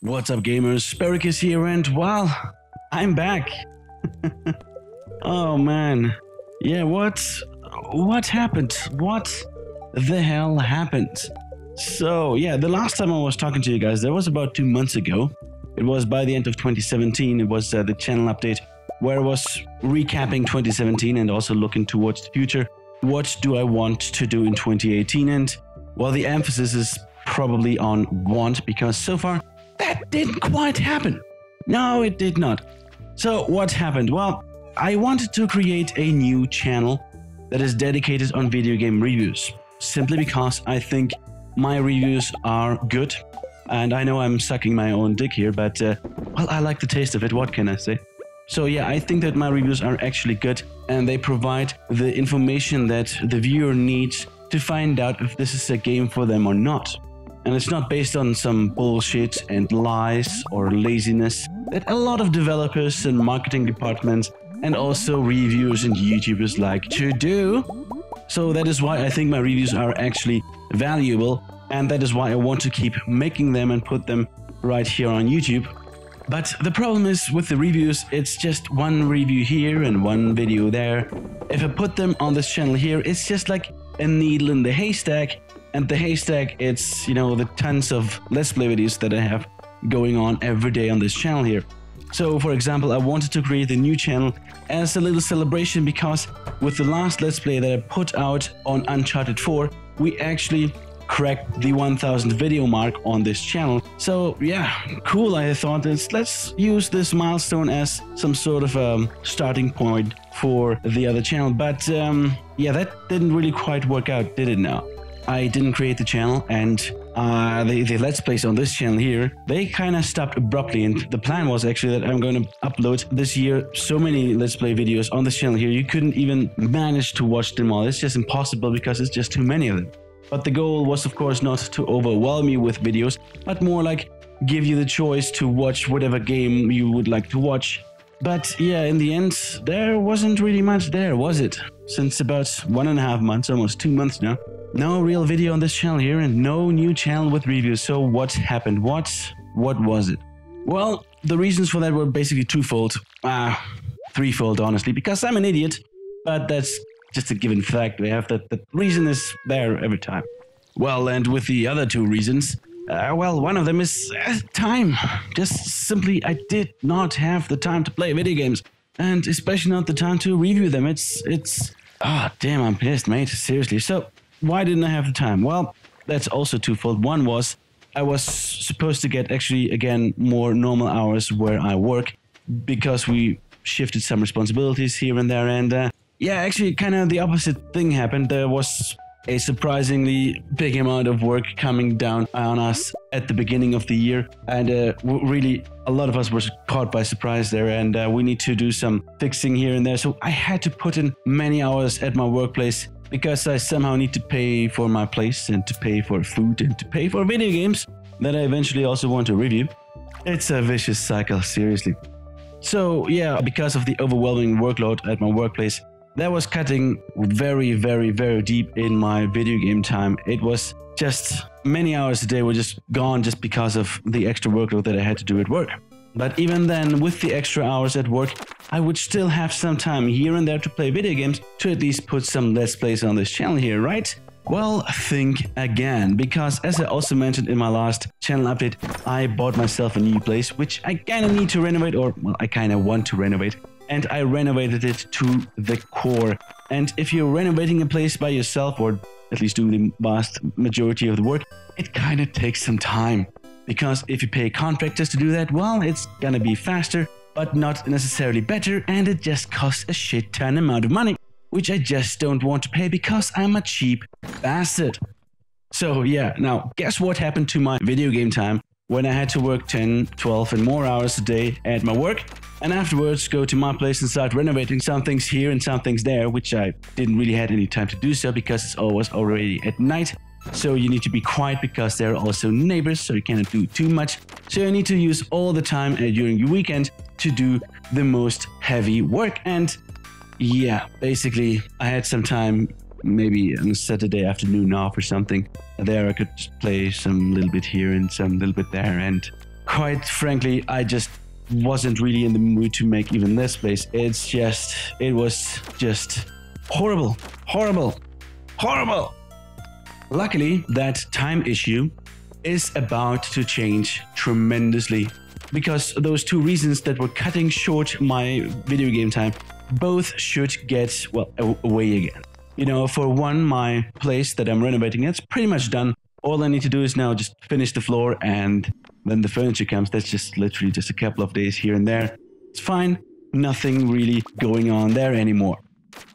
What's up, gamers? Sparrow is here, and well, I'm back. Oh man, yeah. What happened? What the hell happened? So yeah, the last time I was talking to you guys, that was about 2 months ago. It was by the end of 2017. It was the channel update where I was recapping 2017 and also looking towards the future. What do I want to do in 2018? And well, the emphasis is probably on want, because so far that didn't quite happen. No, it did not. So what happened? Well, I wanted to create a new channel that is dedicated on video game reviews, simply because I think my reviews are good. And I know I'm sucking my own dick here, but well, I like the taste of it. What can I say? So yeah, I think that my reviews are actually good, and they provide the information that the viewer needs to find out if this is a game for them or not. And it's not based on some bullshit and lies or laziness that a lot of developers and marketing departments and also reviewers and YouTubers like to do. So that is why I think my reviews are actually valuable, and that is why I want to keep making them and put them right here on YouTube. But the problem is with the reviews, it's just one review here and one video there. If I put them on this channel here, it's just like a needle in the haystack. And the haystack, it's, you know, the tons of Let's Play videos that I have going on every day on this channel here. So, for example, I wanted to create a new channel as a little celebration, because with the last Let's Play that I put out on Uncharted 4, we actually cracked the 1000 video mark on this channel. So yeah, cool. I thought let's use this milestone as some sort of a starting point for the other channel. But yeah, that didn't really quite work out, did it now? I didn't create the channel, and the Let's Plays on this channel here, they kind of stopped abruptly. And the plan was actually that I'm going to upload this year so many Let's Play videos on this channel here, you couldn't even manage to watch them all. It's just impossible because it's just too many of them. But the goal was, of course, not to overwhelm you with videos, but more like give you the choice to watch whatever game you would like to watch. But yeah, in the end, there wasn't really much there, was it? Since about 1.5 months, almost 2 months now. No real video on this channel here, and no new channel with reviews. So what happened? What was it? Well, the reasons for that were basically twofold. Threefold, honestly, because I'm an idiot, but that's just a given fact. We have that the reason is there every time. Well, and with the other two reasons, well, one of them is time. Just simply, I did not have the time to play video games, and especially not the time to review them. It's damn, I'm pissed, mate. Seriously. So why didn't I have the time? Well, that's also twofold. One was I was supposed to get actually again more normal hours where I work, because we shifted some responsibilities here and there, and yeah, actually kind of the opposite thing happened. There was a surprisingly big amount of work coming down on us at the beginning of the year, and really a lot of us were caught by surprise there, and we need to do some fixing here and there. So I had to put in many hours at my workplace, because I somehow need to pay for my place and to pay for food and to pay for video games that I eventually also want to review. It's a vicious cycle, seriously. So yeah, because of the overwhelming workload at my workplace, that was cutting very, very, very deep in my video game time. It was just many hours a day were just gone just because of the extra workload that I had to do at work. But even then, with the extra hours at work, I would still have some time here and there to play video games, to at least put some Let's Plays on this channel here, right? Well, think again, because as I also mentioned in my last channel update, I bought myself a new place, which I kind of need to renovate, or well, I kind of want to renovate. And I renovated it to the core. And if you're renovating a place by yourself, or at least do the vast majority of the work, it kind of takes some time. Because if you pay contractors to do that, well, it's gonna be faster, but not necessarily better, and it just costs a shit ton amount of money, which I just don't want to pay because I'm a cheap bastard. So yeah, now guess what happened to my video game time when I had to work 10, 12 and more hours a day at my work, and afterwards go to my place and start renovating some things here and some things there, which I didn't really had any time to do so because it's always already at night. So you need to be quiet because there are also neighbors, so you cannot do too much. So you need to use all the time during your weekend to do the most heavy work. And yeah, basically I had some time, maybe on a Saturday afternoon off or something. There I could play some little bit here and some little bit there, and quite frankly, I just wasn't really in the mood to make even this place. It was just horrible, horrible, horrible. Luckily, that time issue is about to change tremendously, because those two reasons that were cutting short my video game time both should get, well, away again. You know, for one, my place that I'm renovating, it's pretty much done. All I need to do is now just finish the floor, and then the furniture comes. That's just literally just a couple of days here and there. It's fine. Nothing really going on there anymore.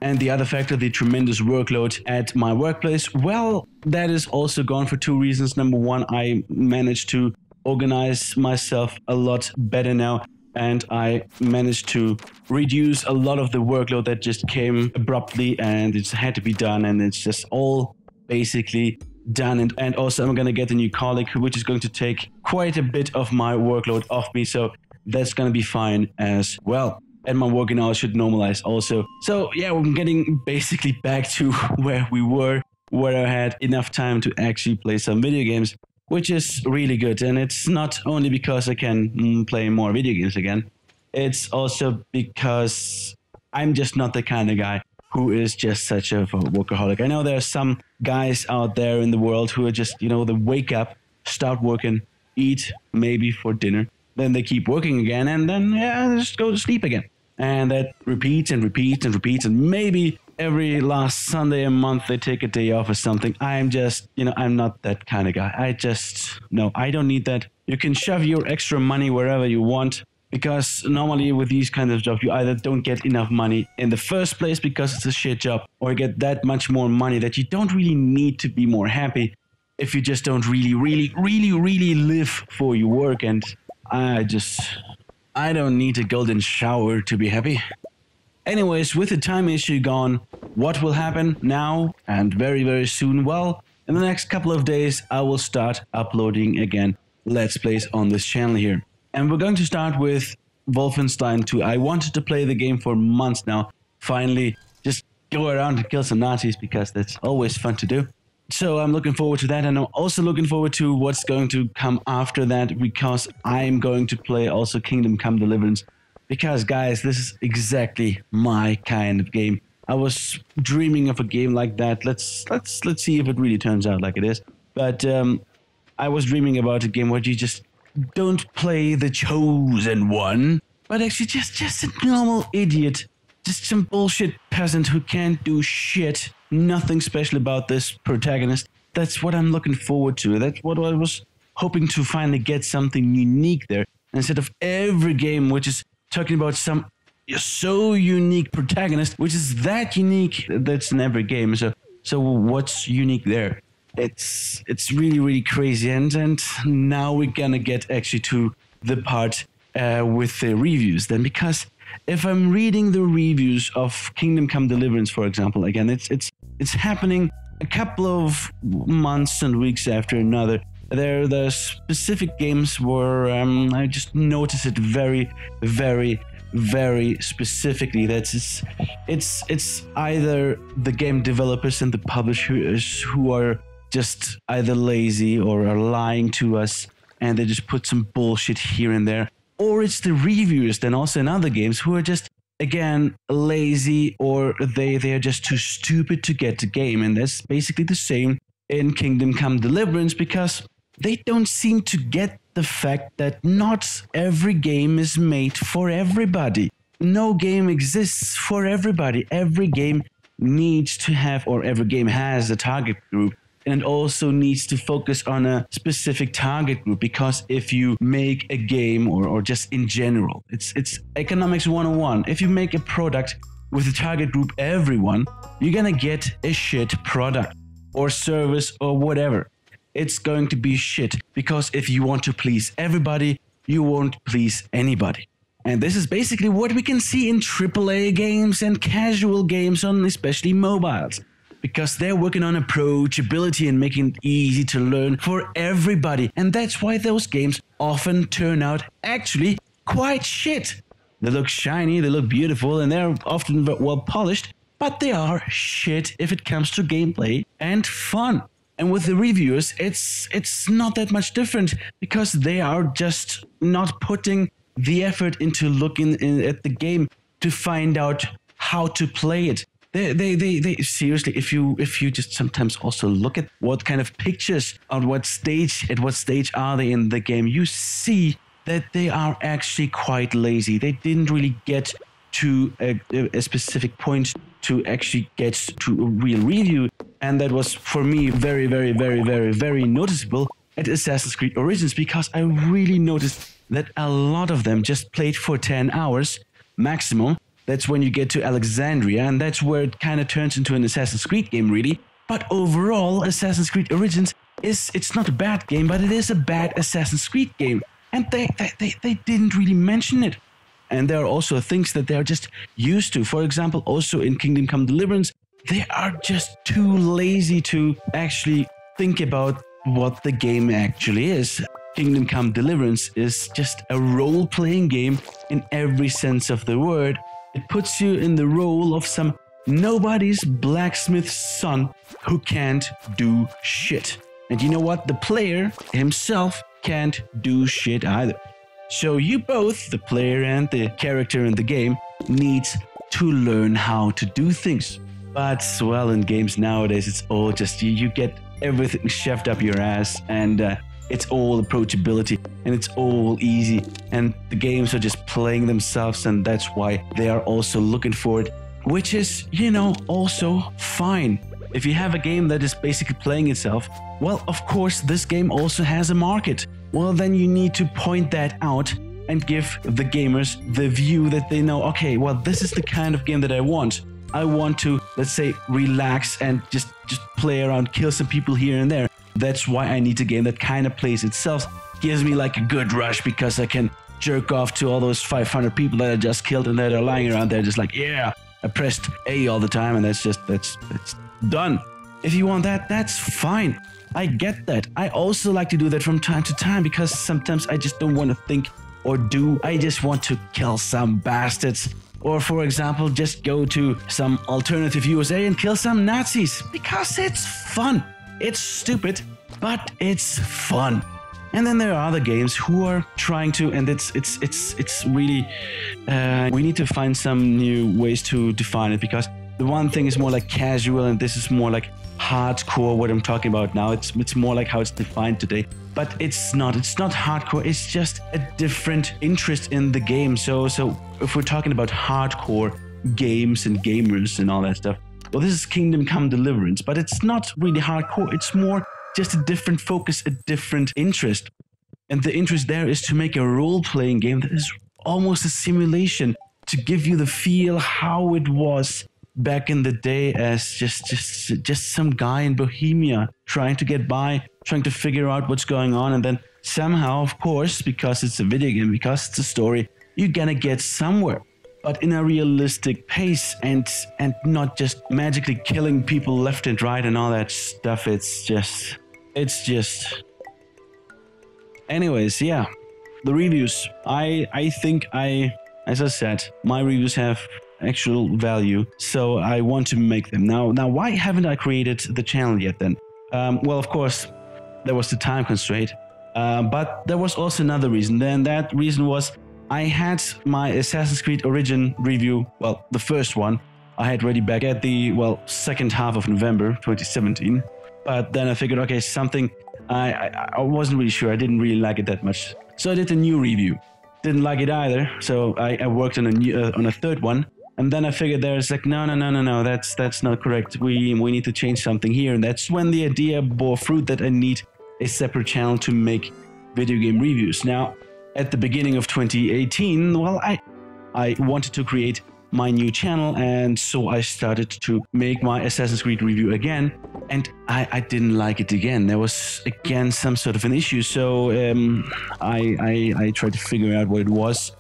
And the other factor, the tremendous workload at my workplace, well, that is also gone for two reasons. Number one, I managed to organize myself a lot better now, and I managed to reduce a lot of the workload that just came abruptly and it had to be done, and it's just all basically done. And also I'm going to get a new colleague, which is going to take quite a bit of my workload off me, so that's going to be fine as well. And my working hours should normalize also. So yeah, I'm getting basically back to where we were, where I had enough time to actually play some video games, which is really good. And it's not only because I can play more video games again, it's also because I'm just not the kind of guy who is just such a workaholic. I know there are some guys out there in the world who are just, you know, they wake up, start working, eat maybe for dinner, then they keep working again, and then yeah, they just go to sleep again. And that repeats and repeats and repeats, and maybe every last Sunday a month they take a day off or something. I'm just, you know, I'm not that kind of guy. No, I don't need that. You can shove your extra money wherever you want, because normally with these kinds of jobs, you either don't get enough money in the first place because it's a shit job, or you get that much more money that you don't really need to be more happy if you just don't really live for your work. And I don't need a golden shower to be happy. Anyways, with the time issue gone, what will happen now and very, very soon? Well, in the next couple of days, I will start uploading again Let's Plays on this channel here. And we're going to start with Wolfenstein 2. I wanted to play the game for months now. Finally, just go around and kill some Nazis, because that's always fun to do. So I'm looking forward to that, and I'm also looking forward to what's going to come after that, because I'm going to play also Kingdom Come Deliverance. Because guys, this is exactly my kind of game. I was dreaming of a game like that. Let's see if it really turns out like it is. But I was dreaming about a game where you just don't play the chosen one, but actually just a normal idiot, just some bullshit peasant who can't do shit. Nothing special about this protagonist. That's what I'm looking forward to. That's what I was hoping to finally get, something unique there. Instead of every game which is talking about some so unique protagonist, which is that unique, that's in every game. So what's unique there? It's really crazy. And now we're gonna get actually to the part with the reviews then, because if I'm reading the reviews of Kingdom Come Deliverance, for example, again, it's happening a couple of months and weeks after another. There are specific games where I just notice it very specifically. That's it's either the game developers and the publishers who are just either lazy or are lying to us, and they just put some bullshit here and there. Or it's the reviewers then also in other games who are just, again, lazy, or they are just too stupid to get the game. And that's basically the same in Kingdom Come Deliverance, because they don't seem to get the fact that not every game is made for everybody. No game exists for everybody. Every game needs to have, or every game has a target group, and also needs to focus on a specific target group. Because if you make a game, or just in general, it's economics 101. If you make a product with a target group everyone, you're gonna get a shit product or service or whatever. It's going to be shit, because if you want to please everybody, you won't please anybody. And this is basically what we can see in AAA games and casual games on especially mobiles, because they're working on approachability and making it easy to learn for everybody. And that's why those games often turn out actually quite shit. They look shiny, they look beautiful, and they're often well polished, but they are shit if it comes to gameplay and fun. And with the reviewers, it's not that much different because they are just not putting the effort into looking at the game to find out how to play it. They seriously, if you just sometimes also look at what kind of pictures at what stage are they in the game, you see that they are actually quite lazy. They didn't really get to a specific point to actually get to a real review, and that was for me very, very, very, very, very noticeable at Assassin's Creed Origins, because I really noticed that a lot of them just played for 10 hours maximum. That's when you get to Alexandria, and that's where it kind of turns into an Assassin's Creed game, really. But overall, Assassin's Creed Origins it's not a bad game, but it is a bad Assassin's Creed game. And they didn't really mention it. And there are also things that they're just used to. For example, also in Kingdom Come Deliverance, they are just too lazy to actually think about what the game actually is. Kingdom Come Deliverance is just a role-playing game in every sense of the word. It puts you in the role of some nobody's blacksmith's son who can't do shit. And you know what? The player himself can't do shit either. So you both, the player and the character in the game, needs to learn how to do things. But, well, in games nowadays, it's all just, you get everything shoved up your ass, and it's all approachability, and it's all easy, and the games are just playing themselves, and that's why they are also looking for it, which is, you know, also fine. If you have a game that is basically playing itself, well, of course, this game also has a market. Well, then you need to point that out and give the gamers the view that they know, okay, well, this is the kind of game that I want. I want to, let's say, relax and just play around, kill some people here and there. That's why I need a game that kind of plays itself, gives me like a good rush, because I can jerk off to all those 500 people that I just killed and that are lying around there just like, yeah, I pressed A all the time, and that's done. If you want that, that's fine. I get that. I also like to do that from time to time, because sometimes I just don't want to think or do. I just want to kill some bastards. Or, for example, just go to some alternative USA and kill some Nazis, because it's fun. It's stupid, but it's fun. And then there are other games who are trying to, and it's really, we need to find some new ways to define it, because the one thing is more like casual, and this is more like hardcore, what I'm talking about now. It's more like how it's defined today. But it's not hardcore, it's just a different interest in the game. So if we're talking about hardcore games and gamers and all that stuff, well, this is Kingdom Come Deliverance, but it's not really hardcore. It's more just a different focus, a different interest. And the interest there is to make a role-playing game that is almost a simulation, to give you the feel how it was back in the day as just some guy in Bohemia trying to get by, trying to figure out what's going on, and then somehow, of course, because it's a video game, because it's a story, you're gonna get somewhere. But in a realistic pace, and not just magically killing people left and right and all that stuff. It's just... Anyways, yeah. The reviews. I think as I said, my reviews have actual value, so I want to make them. Now why haven't I created the channel yet then? Well, of course, there was the time constraint, but there was also another reason. Then that reason was I had my Assassin's Creed Origin review, well, the first one, I had ready back at the, well, second half of November 2017. But then I figured, okay, something, I wasn't really sure. I didn't really like it that much. So I did a new review. Didn't like it either. So I worked on a third one. And then I figured there's like, no, that's not correct. We need to change something here. And that's when the idea bore fruit that I need a separate channel to make video game reviews. Now, at the beginning of 2018, well, I wanted to create my new channel, and so I started to make my Assassin's Creed review again, and I didn't like it again. There was again some sort of an issue, so I tried to figure out what it was,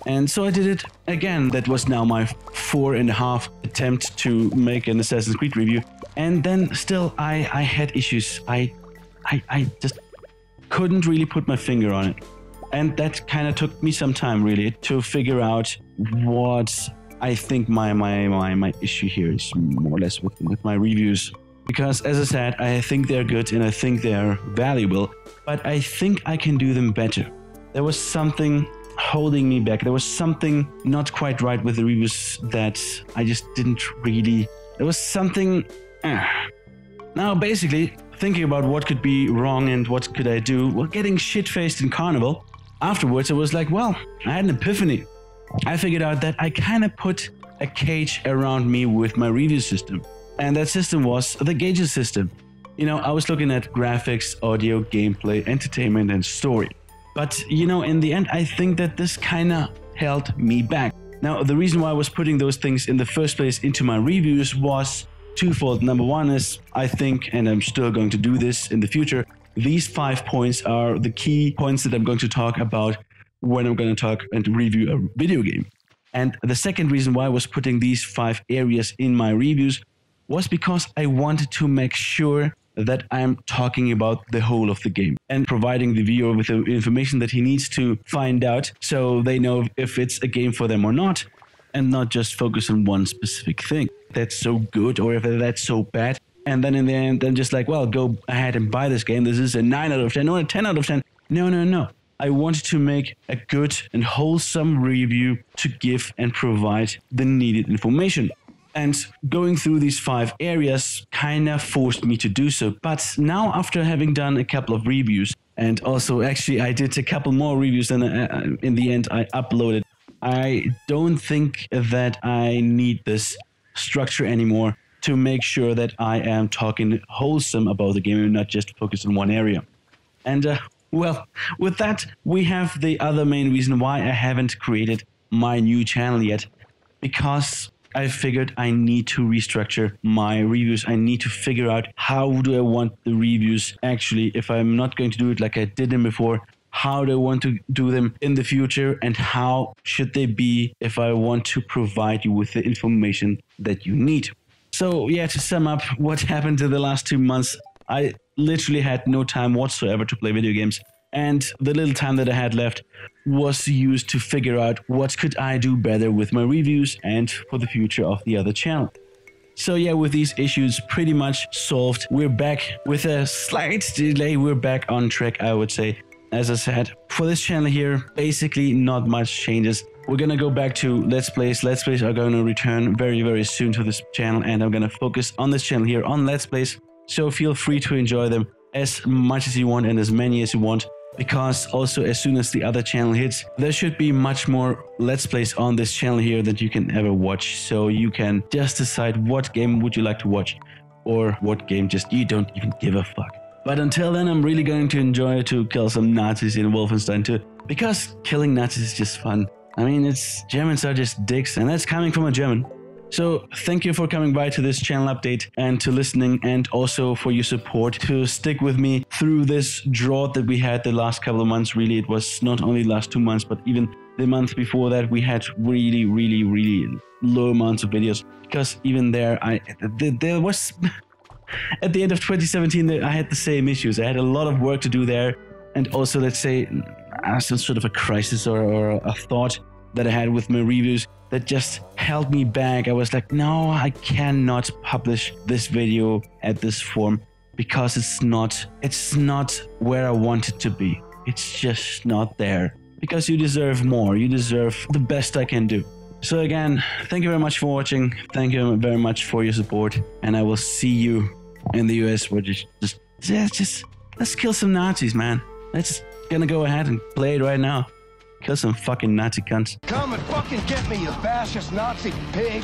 and so I did it again. That was now my 4.5 attempt to make an Assassin's Creed review, and then still I had issues. I just couldn't really put my finger on it. And that kind of took me some time, really, to figure out what I think my issue here is, more or less with my reviews. because, as I said, I think they're good and I think they're valuable, but I think I can do them better. There was something holding me back. There was something not quite right with the reviews that I just didn't really... There was something... Now, basically, thinking about what could be wrong and what could I do, well, getting shit-faced in Carnival, afterwards I was like, well, I had an epiphany. I figured out that I kind of put a cage around me with my review system. And that system was the gauges system. You know, I was looking at graphics, audio, gameplay, entertainment, and story. But, you know, in the end, I think that this kind of held me back. Now, the reason why I was putting those things in the first place into my reviews was twofold. Number one is, I think, and I'm still going to do this in the future, these 5 points are the key points that I'm going to talk about when I'm going to talk and review a video game. And the second reason why I was putting these 5 areas in my reviews was because I wanted to make sure that I'm talking about the whole of the game and providing the viewer with the information that he needs to find out so they know if it's a game for them or not, and not just focus on one specific thing. That's so good or if that's so bad. And then in the end, then just like, well, go ahead and buy this game. This is a 9 out of 10 or a 10 out of 10. No. I wanted to make a good and wholesome review to give and provide the needed information. And going through these 5 areas kind of forced me to do so. But now, after having done a couple of reviews, and also actually I did a couple more reviews and in the end I uploaded, I don't think that I need this structure anymore to make sure that I am talking wholesome about the game and not just focus on one area. And well, with that, we have the other main reason why I haven't created my new channel yet, because I figured I need to restructure my reviews. I need to figure out how do I want the reviews actually, if I'm not going to do it like I did them before, how do I want to do them in the future, and how should they be if I want to provide you with the information that you need. So yeah, to sum up what happened in the last 2 months, I literally had no time whatsoever to play video games. And the little time that I had left was used to figure out what could I do better with my reviews and for the future of the other channel. So yeah, with these issues pretty much solved, we're back with a slight delay. We're back on track, I would say. As I said, for this channel here, basically not much changes. We're gonna go back to Let's Plays. Let's Plays are gonna return very, very soon to this channel, and I'm gonna focus on this channel here on Let's Plays. So feel free to enjoy them as much as you want and as many as you want, because also as soon as the other channel hits, there should be much more Let's Plays on this channel here that you can ever watch. So you can just decide what game would you like to watch, or what game just you don't even give a fuck. But until then, I'm really going to enjoy to kill some Nazis in Wolfenstein 2, because killing Nazis is just fun. I mean, Germans are just dicks, and that's coming from a German. So thank you for coming by to this channel update and to listening, and also for your support to stick with me through this drought that we had the last couple of months. Really, it was not only the last 2 months, but even the month before that, we had really low amounts of videos, because even there was at the end of 2017 I had the same issues. I had a lot of work to do there, and also, let's say, some sort of a crisis or a thought that I had with my reviews that just held me back. I was like, no, I cannot publish this video at this form, because it's not where I want it to be. It's just not there, because you deserve more. You deserve the best I can do. So again, thank you very much for watching. Thank you very much for your support, and I will see you in the US, where just let's kill some Nazis, man. Let's gonna go ahead and play it right now. Kill some fucking Nazi cunts. Come and fucking get me, you fascist Nazi pig!